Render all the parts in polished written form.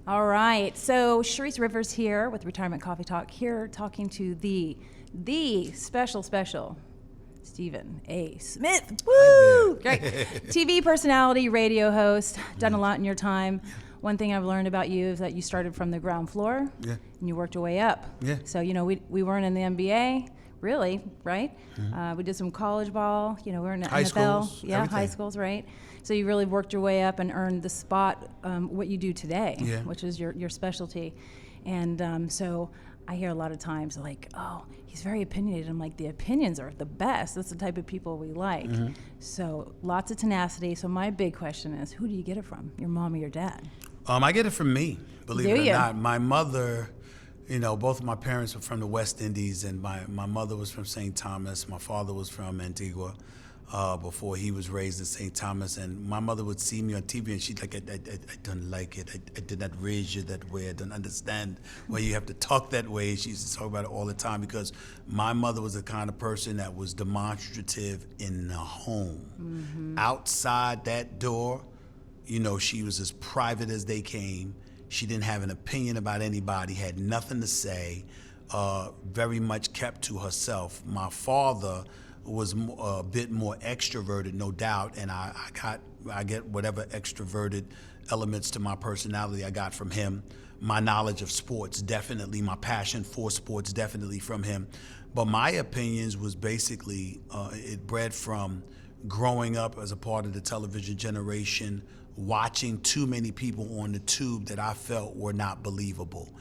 All right. So Charisse Rivers here with Retirement Coffee Talk, here talking to the special Stephen A. Smith. Woo! Great. TV personality, radio host, done a lot in your time. One thing I've learned about you is that you started from the ground floor and you worked your way up. Yeah. So, we weren't in the NBA, really, right? We did some college ball, we were in the high NFL. schools, Yeah, everything. high schools, right? So you really worked your way up and earned the spot, what you do today, which is your specialty. And so I hear a lot of times like, oh, he's very opinionated. I'm like, the opinions are the best. That's the type of people we like. So lots of tenacity. So my big question is, who do you get it from, your mom or your dad? I get it from me, believe Do it or you? not. My mother, both of my parents were from the West Indies, and my mother was from St. Thomas. My father was from Antigua before he was raised in St. Thomas. And my mother would see me on TV, and she'd like, I don't like it. I did not raise you that way. I don't understand why you have to talk that way. She used to talk about it all the time because my mother was the kind of person that was demonstrative in the home. Outside that door, she was as private as they came. She didn't have an opinion about anybody, had nothing to say, very much kept to herself. My father was a bit more extroverted, no doubt, and I get whatever extroverted elements to my personality I got from him. My knowledge of sports, definitely. My passion for sports, definitely from him. But my opinions was basically, it bred from growing up as a part of the television generation, watching too many people on the tube that I felt were not believable.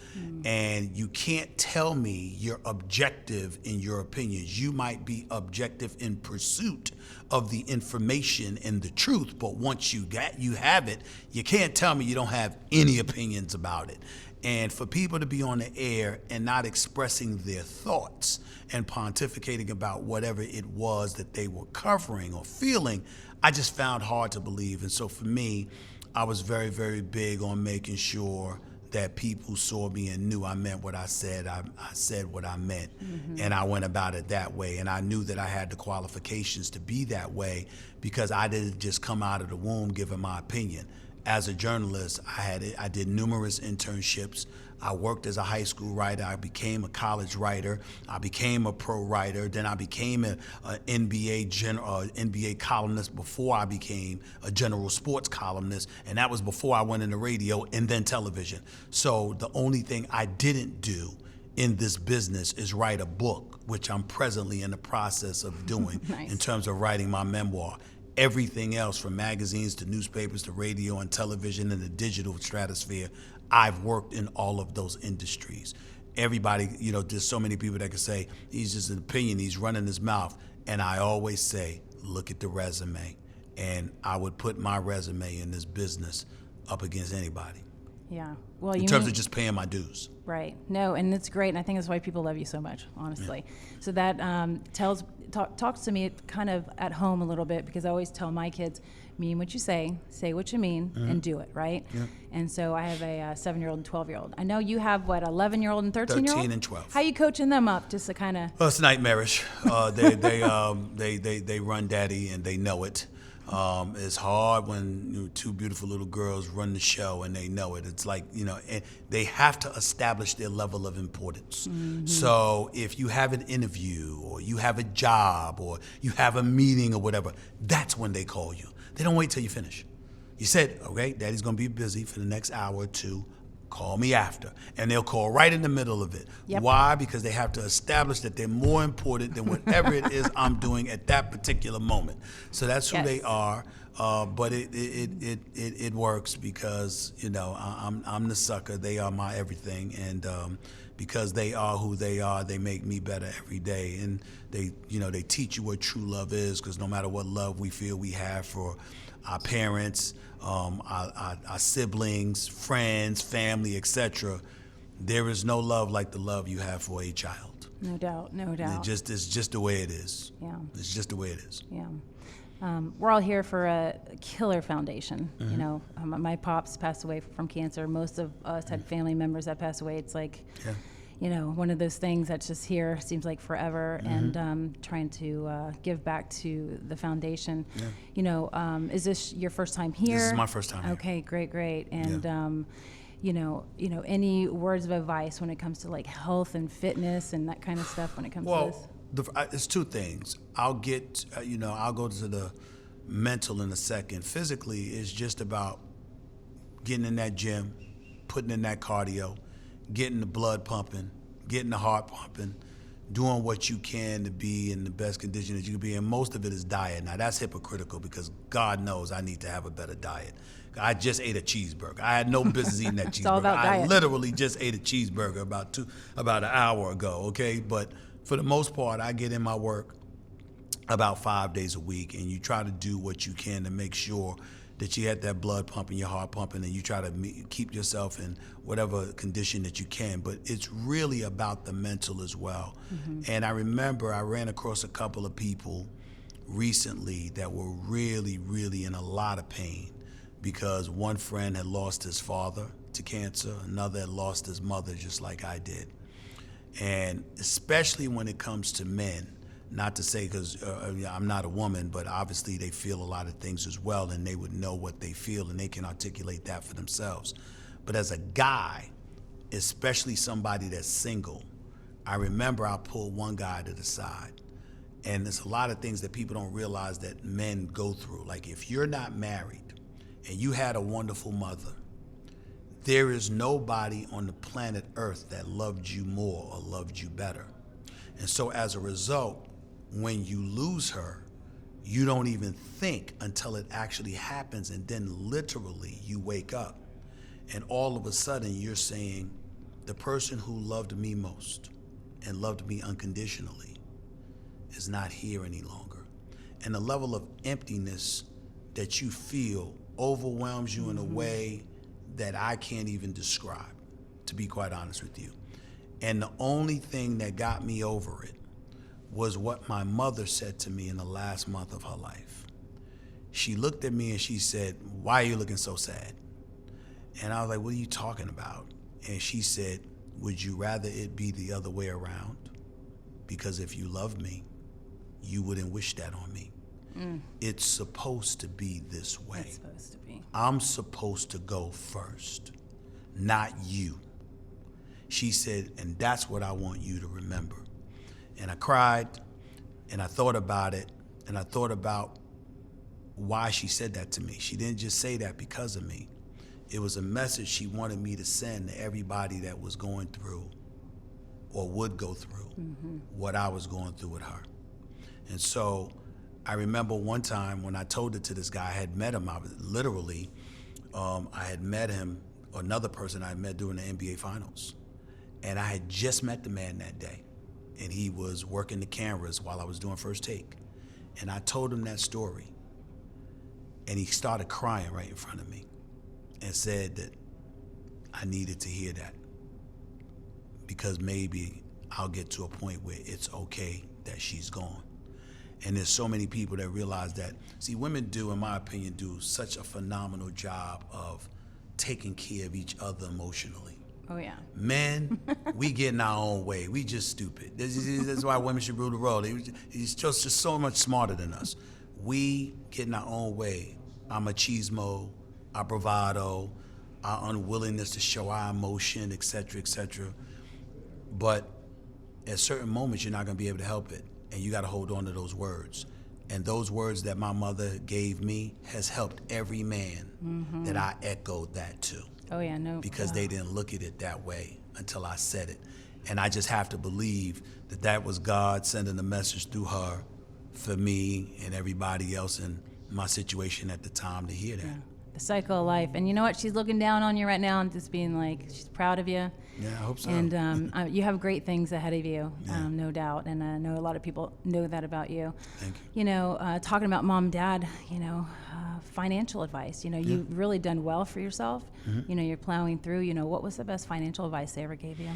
And you can't tell me you're objective in your opinions. You might be objective in pursuit of the information and the truth, but once you have it, you can't tell me you don't have any opinions about it. And for people to be on the air and not expressing their thoughts and pontificating about whatever it was that they were covering or feeling, I just found hard to believe. And so for me, I was very, very big on making sure that people saw me and knew I meant what I said. I said what I meant, and I went about it that way. And I knew that I had the qualifications to be that way because I didn't just come out of the womb giving my opinion. As a journalist, I did numerous internships. I worked as a high school writer. I became a college writer. I became a pro writer. Then I became an NBA columnist before I became a general sports columnist. And that was before I went into radio and then television. So the only thing I didn't do in this business is write a book, which I'm presently in the process of doing in terms of writing my memoir. Everything else, from magazines to newspapers to radio and television and the digital stratosphere, I've worked in all of those industries. Everybody, there's so many people that can say, he's just an opinion, he's running his mouth. And I always say, look at the resume. And I would put my resume in this business up against anybody. Yeah. Well, in terms of just paying my dues. Right. No, and it's great, and I think that's why people love you so much, honestly. So that talks to me kind of at home a little bit, because I always tell my kids, mean what you say what you mean, and do it, right? Yeah. And so I have a 7-year-old and 12-year-old. I know you have, 11-year-old and 13-year-old? 13 and 12. How are you coaching them up, just to kind of... Well, it's nightmarish. They run daddy, and they know it. It's hard when two beautiful little girls run the show and they know it. It's like, and they have to establish their level of importance. So if you have an interview or you have a job or you have a meeting or whatever, that's when they call you. They don't wait till you finish. You said, okay, daddy's gonna be busy for the next hour or two. Call me after. And they'll call right in the middle of it. Yep. Why? Because they have to establish that they're more important than whatever it is I'm doing at that particular moment. So that's who they are. But it works because, I'm the sucker. They are my everything. And because they are who they are, they make me better every day. And they teach you what true love is, because no matter what love we feel we have for our parents, our siblings, friends, family, etc., there is no love like the love you have for a child. No doubt, no doubt. It's just the way it is. Yeah. It's just the way it is. Yeah. We're all here for a killer foundation. My pops passed away from cancer. Most of us had family members that passed away. It's like, one of those things that's just here, seems like forever, and trying to give back to the foundation. Yeah. Is this your first time here? This is my first time here. Okay, great. And, any words of advice when it comes to like health and fitness and that kind of stuff when it comes to this? It's two things. I'll get, I'll go to the mental in a second. Physically, it's just about getting in that gym, putting in that cardio, getting the blood pumping, getting the heart pumping, doing what you can to be in the best condition that you can be. And most of it is diet. Now, that's hypocritical because God knows I need to have a better diet. I just ate a cheeseburger. I had no business eating that cheeseburger. It's all about diet. I literally just ate a cheeseburger about an hour ago, okay? But for the most part, I get in my work about 5 days a week, and you try to do what you can to make sure that you had that blood pumping, your heart pumping, and you try to keep yourself in whatever condition that you can. But it's really about the mental as well. Mm-hmm. And I remember I ran across a couple of people recently that were really, really in a lot of pain because one friend had lost his father to cancer, another had lost his mother just like I did. And especially when it comes to men, not to say because I'm not a woman, but obviously they feel a lot of things as well, and they would know what they feel, and they can articulate that for themselves. But as a guy, especially somebody that's single, I remember I pulled one guy to the side, and there's a lot of things that people don't realize that men go through. Like if you're not married and you had a wonderful mother, there is nobody on the planet Earth that loved you more or loved you better. And so as a result, when you lose her, you don't even think until it actually happens, and then literally you wake up and all of a sudden you're saying, the person who loved me most and loved me unconditionally is not here any longer. And the level of emptiness that you feel overwhelms you in a way that I can't even describe, to be quite honest with you. And the only thing that got me over it was what my mother said to me in the last month of her life. She looked at me and she said, "Why are you looking so sad?" And I was like, "What are you talking about?" And she said, "Would you rather it be the other way around? Because if you love me, you wouldn't wish that on me. It's supposed to be this way. It's supposed to be. I'm supposed to go first, not you." She said, "And that's what I want you to remember." And I cried, and I thought about it, and I thought about why she said that to me. She didn't just say that because of me. It was a message she wanted me to send to everybody that was going through or would go through what I was going through with her. And so I remember one time when I told it to this guy, I had met him, I had met him, another person I had met during the NBA Finals. And I had just met the man that day. And he was working the cameras while I was doing First Take. And I told him that story. And he started crying right in front of me and said that I needed to hear that because maybe I'll get to a point where it's okay that she's gone. And there's so many people that realize that. See, women do, in my opinion, do such a phenomenal job of taking care of each other emotionally. Oh, yeah. Men, we get in our own way. We just stupid. That's why women should rule the world. He's just so much smarter than us. We get in our own way. Our machismo, our bravado, our unwillingness to show our emotion, et cetera, et cetera. But at certain moments, you're not going to be able to help it. And you got to hold on to those words. And those words that my mother gave me has helped every man that I echoed that to. Oh, yeah, no. Because they didn't look at it that way until I said it. And I just have to believe that that was God sending a message through her for me and everybody else in my situation at the time to hear that. Yeah. The cycle of life. And you know what? She's looking down on you right now and just being like, she's proud of you. Yeah, I hope so. And you have great things ahead of you, no doubt. And I know a lot of people know that about you. Thank you. You know, talking about mom, dad, financial advice. You've really done well for yourself. You know, you're plowing through. What was the best financial advice they ever gave you?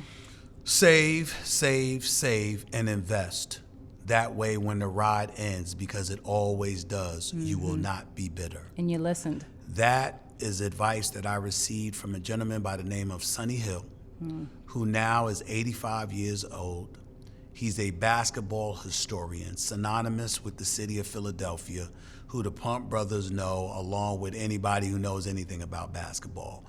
Save, save, save, and invest. That way, when the ride ends, because it always does, you will not be bitter. And you listened. That is advice that I received from a gentleman by the name of Sonny Hill, who now is 85 years old. He's a basketball historian, synonymous with the city of Philadelphia, who the Pump brothers know, along with anybody who knows anything about basketball.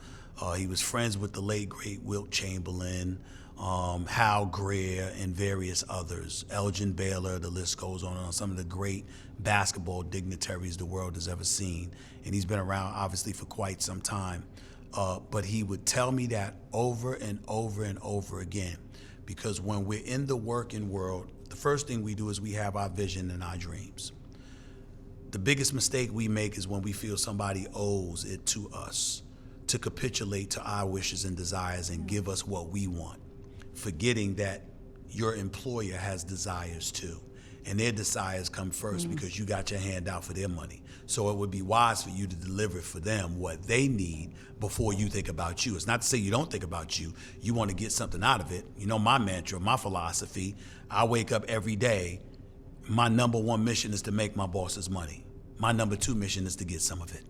He was friends with the late, great Wilt Chamberlain, Hal Greer, and various others. Elgin Baylor, the list goes on, some of the great basketball dignitaries the world has ever seen. And he's been around, obviously, for quite some time. But he would tell me that over and over and over again. Because when we're in the working world, the first thing we do is we have our vision and our dreams. The biggest mistake we make is when we feel somebody owes it to us to capitulate to our wishes and desires and give us what we want, forgetting that your employer has desires too. And their desires come first because you got your hand out for their money. So it would be wise for you to deliver for them what they need before you think about you. It's not to say you don't think about you. You want to get something out of it. You know, my mantra, my philosophy, I wake up every day, my number one mission is to make my boss's money. My number two mission is to get some of it.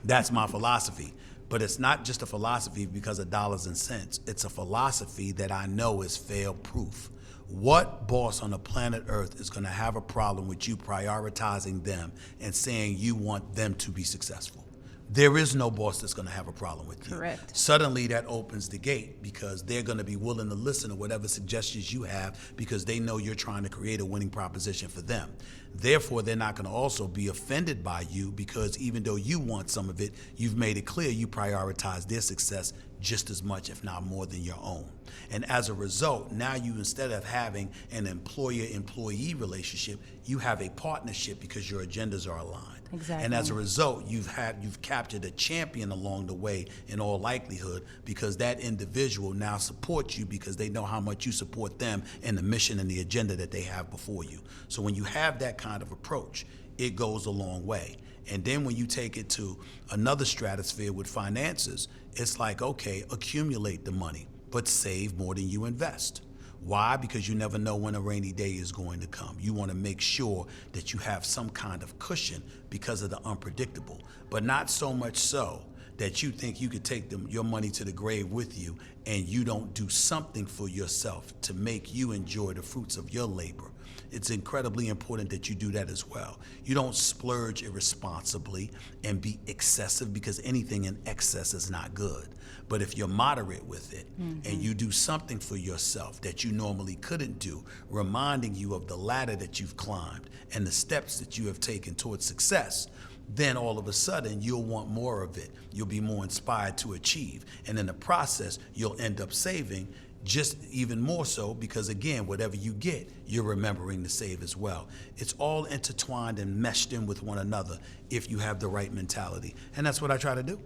That's my philosophy. But it's not just a philosophy because of dollars and cents. It's a philosophy that I know is fail-proof. What boss on the planet Earth is going to have a problem with you prioritizing them and saying you want them to be successful? There is no boss that's going to have a problem with you. Correct. Suddenly that opens the gate because they're going to be willing to listen to whatever suggestions you have because they know you're trying to create a winning proposition for them. Therefore, they're not going to also be offended by you because even though you want some of it, you've made it clear you prioritize their success just as much, if not more, than your own. And as a result, now you, instead of having an employer-employee relationship, you have a partnership because your agendas are aligned. Exactly. And as a result, you've captured a champion along the way in all likelihood because that individual now supports you because they know how much you support them and the mission and the agenda that they have before you. So when you have that kind of approach, it goes a long way. And then when you take it to another stratosphere with finances, it's like, okay, accumulate the money, but save more than you invest. Why? Because you never know when a rainy day is going to come. You want to make sure that you have some kind of cushion because of the unpredictable, but not so much so that you think you could take your money to the grave with you and you don't do something for yourself to make you enjoy the fruits of your labor. It's incredibly important that you do that as well. You don't splurge irresponsibly and be excessive because anything in excess is not good. But if you're moderate with it and you do something for yourself that you normally couldn't do, reminding you of the ladder that you've climbed and the steps that you have taken towards success, then all of a sudden you'll want more of it. You'll be more inspired to achieve. And in the process, you'll end up saving just even more so because, again, whatever you get, you're remembering to save as well. It's all intertwined and meshed in with one another if you have the right mentality. And that's what I try to do.